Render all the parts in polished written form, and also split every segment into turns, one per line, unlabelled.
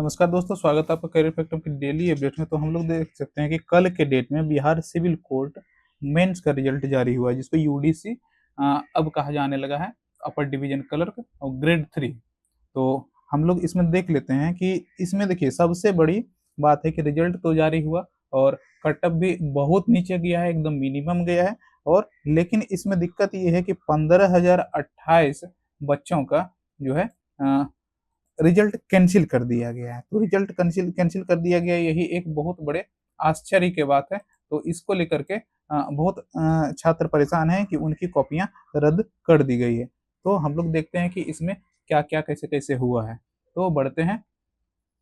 नमस्कार दोस्तों, स्वागत है आपका करियर फैक्टर की डेली अपडेट में। तो हम लोग देख सकते हैं कि कल के डेट में बिहार सिविल कोर्ट मेंस का रिजल्ट जारी हुआ है, जिसको यूडीसी अब कहा जाने लगा है, अपर डिवीजन क्लर्क और ग्रेड 3। तो हम लोग इसमें देख लेते हैं कि इसमें देखिए सबसे बड़ी बात है कि रिजल्ट तो जारी हुआ और कट ऑफ भी बहुत नीचे गया है, एकदम मिनिमम गया है। और लेकिन इसमें दिक्कत ये है कि 15,028 बच्चों का जो है रिजल्ट कैंसिल कर दिया गया है। तो रिजल्ट कैंसिल कैंसिल कर दिया गया, यही एक बहुत बड़े आश्चर्य की बात है। तो इसको लेकर के बहुत छात्र परेशान हैं कि उनकी कॉपियां रद्द कर दी गई है। तो हम लोग देखते हैं कि इसमें क्या क्या कैसे कैसे हुआ है। तो बढ़ते हैं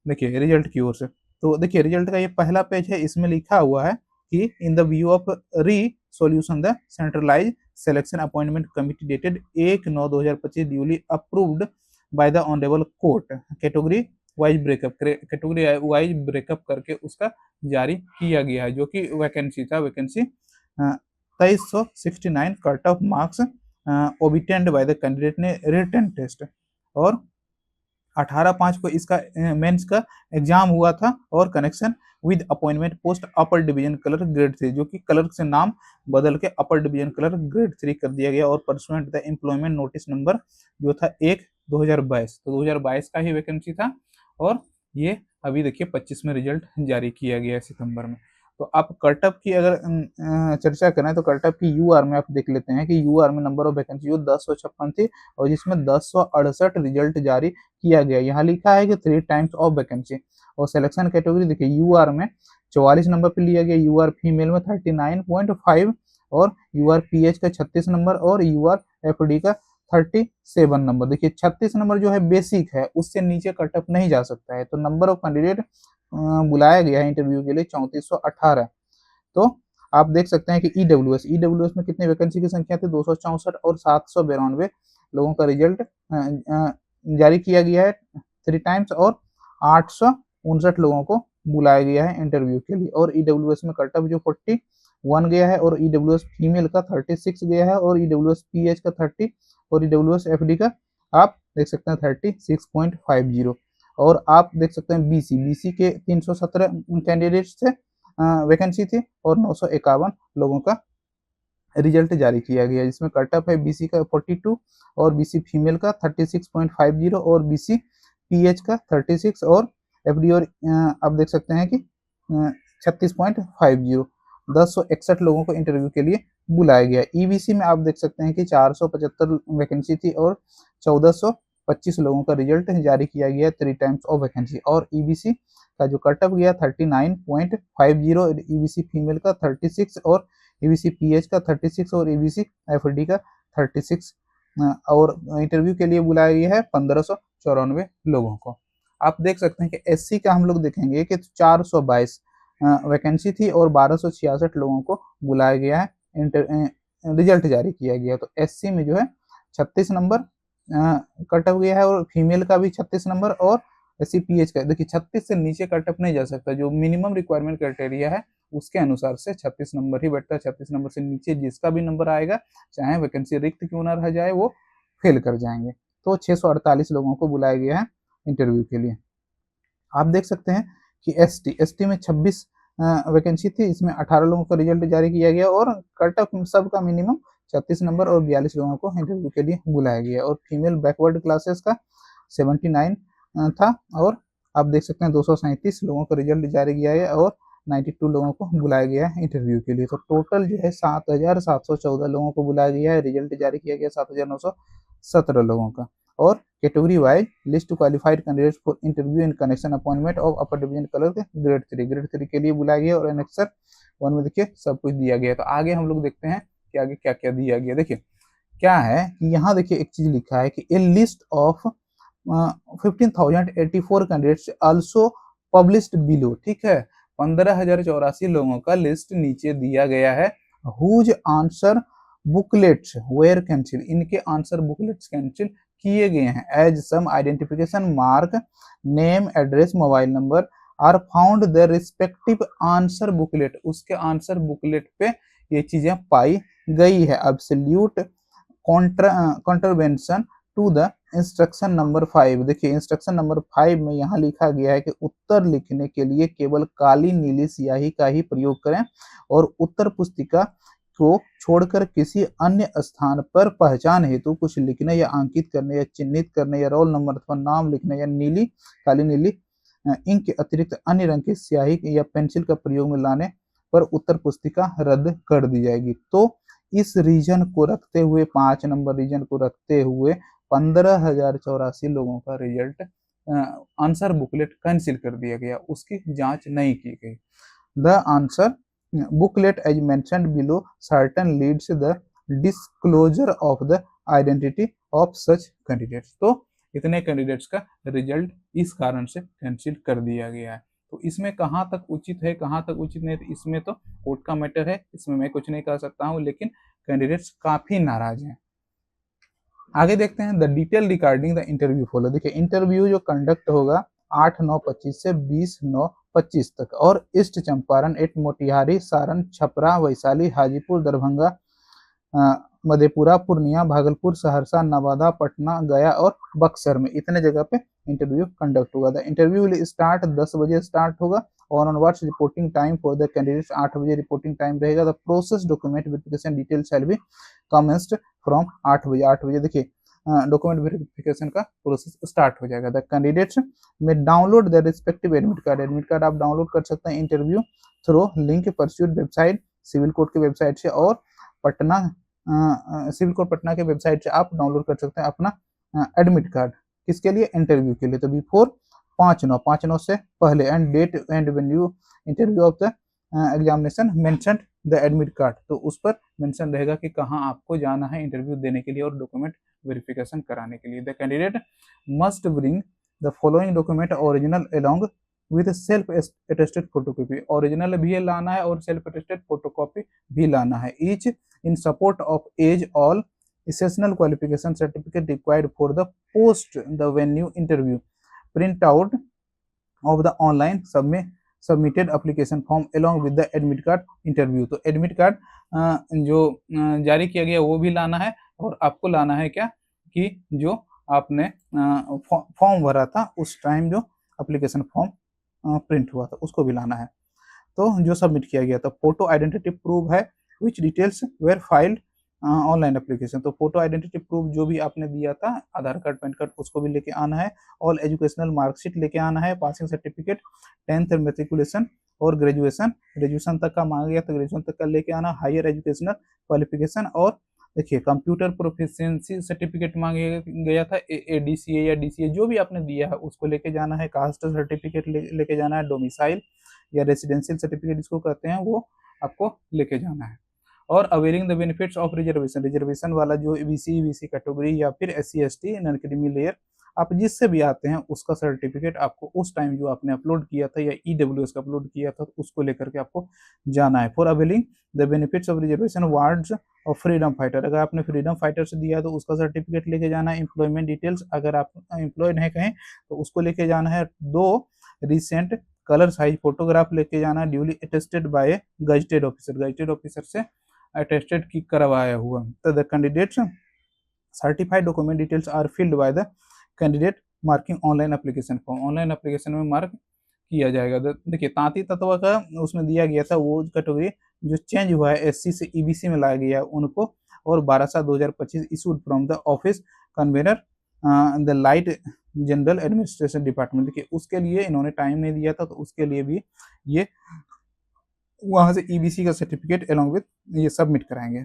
देखिए रिजल्ट की ओर से। तो देखिए रिजल्ट का ये पहला पेज है, इसमें लिखा हुआ है कि in the view of resolution the centralise selection appointment committee dated 1/9/2025 duly approved by the honourable court category wise breakup करके उसका जारी किया गया है, जो कि वैकेंसी था। Vacancy 2369 cut off marks obtained by the candidate ने रिटन टेस्ट, और 18/5 को इसका मेंस का एग्जाम हुआ था, और connection with appointment post upper division clerk grade 3, जो कि क्लर्क से नाम बदल के अपर डिवीजन क्लर्क ग्रेड 3 कर दिया गया। और pursuant the employment notice number जो था 1/2022, तो 2022 का ही वैकेंसी था। और ये अभी देखिए 25 में रिजल्ट जारी किया गया है सितंबर में। तो आप कटअप की अगर चर्चा करें तो कटअप की यूआर में आप देख लेते हैं कि यूआर में नंबर ऑफ वैकेंसी जो 1056 थी, और जिसमें 1068 रिजल्ट जारी किया गया। यहाँ लिखा है कि 3 टाइम्स ऑफ वैकेंसी। और सिलेक्शन कैटेगरी देखिए यूआर में 44 नंबर पे लिया गया, यूआर फीमेल में 39.5, और यूआर पीएच का 36 नंबर, और यूआर एफडी का 37 नंबर। देखिए 36 नंबर जो है बेसिक है, उससे नीचे कटअप नहीं जा सकता है। तो नंबर ऑफ कैंडिडेट बुलाया गया है इंटरव्यू के लिए 3418। तो आप देख सकते हैं कि ईडब्ल्यूएस में कितनी वैकेंसी की संख्या थी 264, और 792 लोगों का रिजल्ट जारी किया गया है 3 टाइम्स, और 859 लोगों को बुलाया गया है इंटरव्यू के लिए। और ईडब्ल्यूएस में कटअप जो 41 गया है, और ईडब्ल्यूएस फीमेल का 36 गया है, और ईडब्ल्यूएस पीएच का 30, और ईडब्ल्यूएस एफडी का आप देख सकते हैं 36.50। और आप देख सकते हैं बीसी के 317 कैंडिडेट्स थे, वैकेंसी थी, और 951 लोगों का रिजल्ट जारी किया गया, जिसमें कटअप है बीसी का 42, और बीसी फीमेल का 36.50, और बीसी पीएच का 36, और एफडी और आप देख सकते हैं कि 36.50। 1061 लोगों को इंटरव्यू के लिए बुलाया गया। ईबीसी में आप देख सकते हैं कि 475 वैकेंसी थी, और 1425 लोगों का रिजल्ट जारी किया गया 3 टाइम्स ऑफ वैकेंसी। और ईबीसी का जो कटअप गया 39.50, ईबीसी फीमेल का 36, और ईबीसी पीएच का 36, और ईबीसी एफडी का 36। और इंटरव्यू के लिए बुलाया गया है 1594 लोगों को। आप देख सकते हैं कि एससी का हम लोग देखेंगे कि 422 वैकेंसी थी, और 1266 लोगों को बुलाया गया है, रिजल्ट जारी किया गया। तो एससी में जो है 36 नंबर कटअप गया है, और फीमेल का भी 36 नंबर, और एससी पीएच का देखिए 36 से नीचे कटअप नहीं जा सकता। जो मिनिमम रिक्वायरमेंट क्राइटेरिया है उसके अनुसार से 36 नंबर ही बैठता है। 36 नंबर से नीचे जिसका भी नंबर आएगा, चाहे वैकेंसी रिक्त क्यों ना रह जाए, वो फेल कर जाएंगे। तो 648 लोगों को बुलाया गया है इंटरव्यू के लिए। आप देख सकते हैं कि एसटी में 26 वैकेंसी थी, इसमें 18 लोगों का रिजल्ट जारी किया गया, और कटअप सबका मिनिमम 36 नंबर, और 42 लोगों को इंटरव्यू के लिए बुलाया गया। और फीमेल बैकवर्ड क्लासेस का 79 था, और आप देख सकते हैं 237 लोगों का रिजल्ट जारी किया गया, और 92 लोगों को बुलाया गया है इंटरव्यू के लिए। तो टोटल जो है 7714 लोगों को बुलाया गया है, रिजल्ट जारी किया गया 7917 लोगों का। और category wise list qualified candidates for interview in connection appointment of upper division clerk grade 3 के लिए बुलाया गया। और एनेक्सर 1 में देखिए सब कुछ दिया गया। तो आगे हम लोग देखते हैं कि आगे क्या क्या दिया गया। देखिए क्या है कि यहाँ देखिए एक चीज लिखा है कि a list of 15,084 candidates also published below. ठीक है, 15,084 लोगों का लिस्ट नीचे दिया गया है। Whose answer booklets were cancel, इनके आंसर बुकलेट्स कैंसिल किए गए हैं। As some identification mark name address mobile number are found the respective answer booklet, उसके आंसर बुकलेट पे ये चीजें पाई गई है। Absolute contravention to the instruction number 5, देखिए इंस्ट्रक्शन नंबर 5 में यहाँ लिखा गया है कि उत्तर लिखने के लिए केवल काली नीली स्याही का ही प्रयोग करें और उत्तर पुस्तिका को छोड़कर किसी अन्य स्थान पर पहचान हेतु कुछ लिखने या अंकित करने या चिन्हित करने या रोल नंबर अथवा नाम लिखने या काली नीली इंक के अतिरिक्त अन्य रंग की स्याही या पेंसिल का प्रयोग में लाने पर उत्तर पुस्तिका रद्द कर दी जाएगी। तो इस रीजन को रखते हुए 5 नंबर रीजन को रखते हुए 15,084 लोगों का रिजल्ट आंसर बुकलेट कैंसिल कर दिया गया, उसकी जांच नहीं की गई। The answer booklet as mentioned below certain leads the disclosure of the identity of such candidates। तो इतने कैंडिडेट्स का रिजल्ट इस कारण से कैंसिल कर दिया गया है। तो इसमें कहाँ तक उचित है कहाँ तक उचित नहीं, तो इसमें तो कोर्ट का मैटर है, इसमें मैं कुछ नहीं कर सकता हूँ, लेकिन कैंडिडेट्स काफी नाराज हैं। आगे देखते हैं the detail regarding the interview follow. देखिए इंटरव्यू जो कंडक्ट होगा 8/9/25 से 20/9/25 तक और ईस्ट चंपारण, मोतिहारी, सारण, छपरा, वैशाली, हाजीपुर, दरभंगा, मधेपुरा, पूर्णिया, भागलपुर, सहरसा, नवादा, पटना, गया और बक्सर में इतने जगह पे इंटरव्यू कंडक्ट होगा। द इंटरव्यू विल स्टार्ट 10 बजे स्टार्ट होगा और onwards reporting time for the candidates 8 बजे रिपोर्टिंग टाइम रहेगा। The process document verification detail shall be commenced from 8 बजे देखिए डॉक्यूमेंट वेरिफिकेशन का प्रोसेस स्टार्ट हो जाएगा। The candidates may download the respective admit card आप डाउनलोड कर सकते हैं interview through link pursued website civil court के वेबसाइट से और पटना सिविल कोर्ट पटना के वेबसाइट से आप डाउनलोड कर सकते हैं अपना एडमिट कार्ड। किसके लिए? इंटरव्यू के लिए। तो बिफोर 5/9 से पहले and date and venue interview of the examination mentioned the admit card, तो उस पर मेंशन रहेगा कि कहाँ आपको जाना है इंटरव्यू देने के लिए और डॉक्यूमेंट वेरिफिकेशन कराने के लिए। The candidate must bring the following document original along with self attested photocopy, original भी लाना है और सेल्फ अटेस्टेड फोटोकॉपी भी लाना है। Each in support of age all essential qualification certificate required for the post the venue interview, print out of the online submitted application form along with the admit card interview। तो admit card जो जारी किया गया वो भी लाना है और आपको लाना है क्या कि जो आपने फॉर्म भरा था उस टाइम जो एप्लीकेशन फॉर्म प्रिंट हुआ था उसको भी लाना है, तो जो सबमिट किया गया था। फोटो आइडेंटिटी प्रूफ है which details were filled online application, तो फोटो आइडेंटिटी प्रूफ जो भी आपने दिया था आधार कार्ड पैन कार्ड उसको भी लेके आना है। ऑल एजुकेशनल मार्कशीट लेके आना है, पासिंग सर्टिफिकेट, 10th मेट्रिकुलेशन और ग्रेजुएशन तक का मांगा गया था ग्रेजुएशन तक का लेके आना। हायर एजुकेशनल क्वालिफिकेशन और देखिए कंप्यूटर प्रोफिशिएंसी सर्टिफिकेट मांगे गया था, ADCA या DCA जो भी आपने दिया है उसको लेके जाना है। कास्ट सर्टिफिकेट लेके जाना है, डोमिसाइल या रेसिडेंशियल सर्टिफिकेट जिसको कहते हैं वो आपको लेके जाना है। और awaring the benefits of reservation वाला जो BC कैटेगरी या फिर SC ST non creamy layer आप जिससे भी आते हैं उसका सर्टिफिकेट आपको उस टाइम जो आपने अपलोड किया था या EWS का अपलोड किया था उसको लेकर के आपको जाना है। For availing the benefits of reservation wards और फ्रीडम फाइटर, अगर आपने फ्रीडम फाइटर से दिया तो उसका सर्टिफिकेट लेके जाना है। एम्प्लॉयमेंट डिटेल्स अगर आप एम्प्लॉयड है कहीं तो उसको लेके जाना है। 2 रिसेंट कलर साइज फोटोग्राफ लेके जाना है duly attested by gazetted officer से अटेस्टेड की करवाया हुआ। तो the candidates certified document details are filled by the candidate marking online application form, online application में मार्क किया जाएगा। देखिए तांती तत्व का उसमें दिया गया था वो कैटेगरी जो चेंज हुआ है SC से EBC में लाया गया है उनको, और 12/7/2025 issued from the office convener the light general administration department, देखिए उसके लिए इन्होंने टाइम नहीं दिया था तो उसके लिए भी ये वहां से EBC का सर्टिफिकेट अलॉन्ग विद ये सबमिट कराएंगे।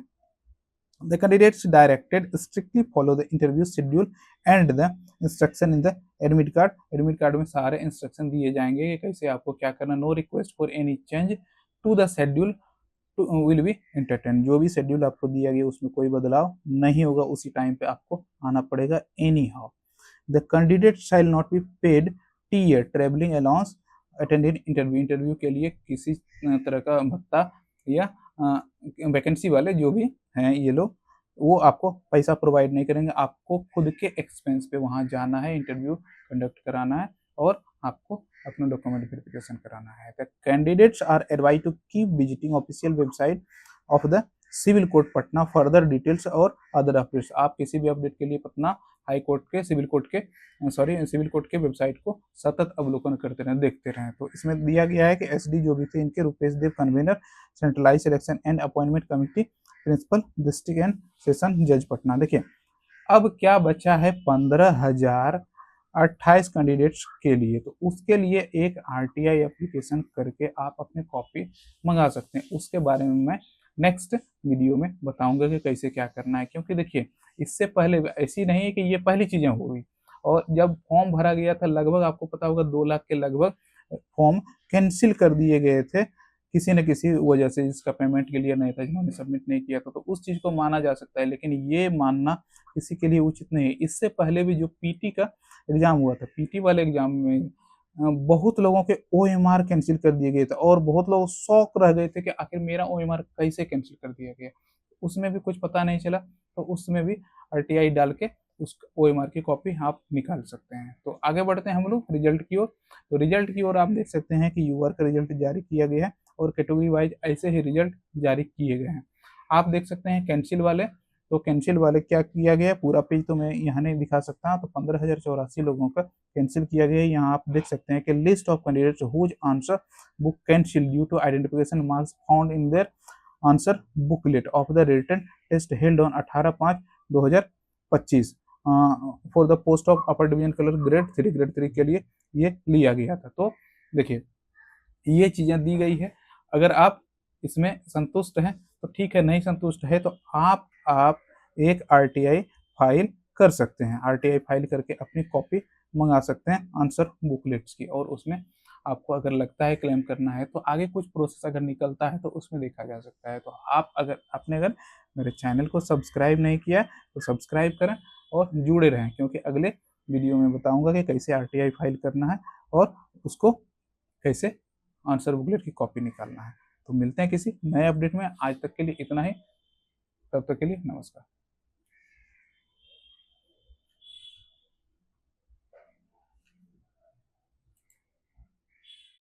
The candidates directed strictly follow the interview schedule and the instruction in the admit card। Admit card में सारे इंस्ट्रक्शन दिए जाएंगे कि कैसे आपको क्या करना। No request for any change to the schedule will be entertain, जो भी शेड्यूल आपको दिया गया उसमें कोई बदलाव नहीं होगा, उसी टाइम पे आपको आना पड़ेगा anyhow. The candidate shall not be paid tier travelling allowance attended interview के लिए किसी तरह का भत्ता या वैकेंसी वाले जो भी हैं ये लोग वो आपको पैसा प्रोवाइड नहीं करेंगे, आपको खुद के एक्सपेंस पे वहां जाना है, इंटरव्यू कंडक्ट कराना है और आपको अपना डॉक्यूमेंट वेरिफिकेशन कराना है। The candidates are advise to keep visiting official website of the civil court Patna further details और अदर अपडेट्स। आप किसी भी अपडेट के लिए पटना हाई कोर्ट के सिविल कोर्ट के वेबसाइट को सतत अवलोकन करते रहें, देखते रहें। तो इसमें दिया गया है कि एसडी जो भी थे इनके Rupesh Dev convener centralize selection and appointment committee principal district and session जज पटना। देखिए अब क्या बचा है 15,028 कैंडिडेट्स के लिए, तो उसके लिए एक आरटीआई एप्लीकेशन करके आप अपने कॉपी मंगा सकते हैं। उसके बारे में मैं नेक्स्ट वीडियो में बताऊंगा कि कैसे क्या करना है, क्योंकि देखिए इससे पहले ऐसी नहीं है कि ये पहली चीजें हो गई, और जब फॉर्म भरा गया था लगभग आपको पता होगा 2 लाख के लगभग फॉर्म कैंसिल कर दिए गए थे किसी न किसी वजह से, जिसका पेमेंट क्लियर नहीं था, जिन्होंने सबमिट नहीं किया था, तो उस चीज को माना जा सकता है, लेकिन ये मानना किसी के लिए उचित नहीं है। इससे पहले भी जो पीटी का एग्जाम हुआ था, पीटी वाले एग्जाम में बहुत लोगों के ओएमआर कैंसिल कर दिए गए थे और बहुत लोग शौक रह गए थे कि आखिर मेरा ओएमआर कैसे कैंसिल कर दिया गया, उसमें भी कुछ पता नहीं चला, तो उसमें भी आरटीआई डाल के उस ओएमआर की कॉपी आप निकाल सकते हैं। तो आगे बढ़ते हैं हम लोग रिजल्ट की ओर। तो रिजल्ट की ओर आप देख सकते हैं कि यूआर का रिजल्ट जारी किया गया है और कैटेगरी वाइज ऐसे ही रिजल्ट जारी किए गए हैं। आप देख सकते हैं कैंसिल वाले, तो कैंसिल वाले क्या किया गया है, पूरा पेज तो मैं यहाँ नहीं दिखा सकता, तो 15,084 लोगों का कैंसिल किया गया है। यहाँ आप देख सकते हैं कि list of candidates whose answer book cancel due to identification marks found in their answer booklet of the written test held on 18/5/2025 for the post of upper division clerk grade 3 के लिए ये लिया गया था। तो देखिए ये चीजें दी गई है, अगर आप इसमें संतुष्ट हैं तो ठीक है, नहीं संतुष्ट है तो आप एक आरटीआई फाइल कर सकते हैं, आरटीआई फाइल करके अपनी कॉपी मंगा सकते हैं आंसर बुकलेट्स की, और उसमें आपको अगर लगता है क्लेम करना है तो आगे कुछ प्रोसेस अगर निकलता है तो उसमें देखा जा सकता है। तो आप अगर आपने अगर मेरे चैनल को सब्सक्राइब नहीं किया तो सब्सक्राइब करें और जुड़े रहें, क्योंकि अगले वीडियो में बताऊंगा कि कैसे आरटीआई फाइल करना है और उसको कैसे आंसर बुकलेट की कॉपी निकालना है। तो मिलते हैं किसी नए अपडेट में, आज तक के लिए इतना ही, तब तक के लिए नमस्कार।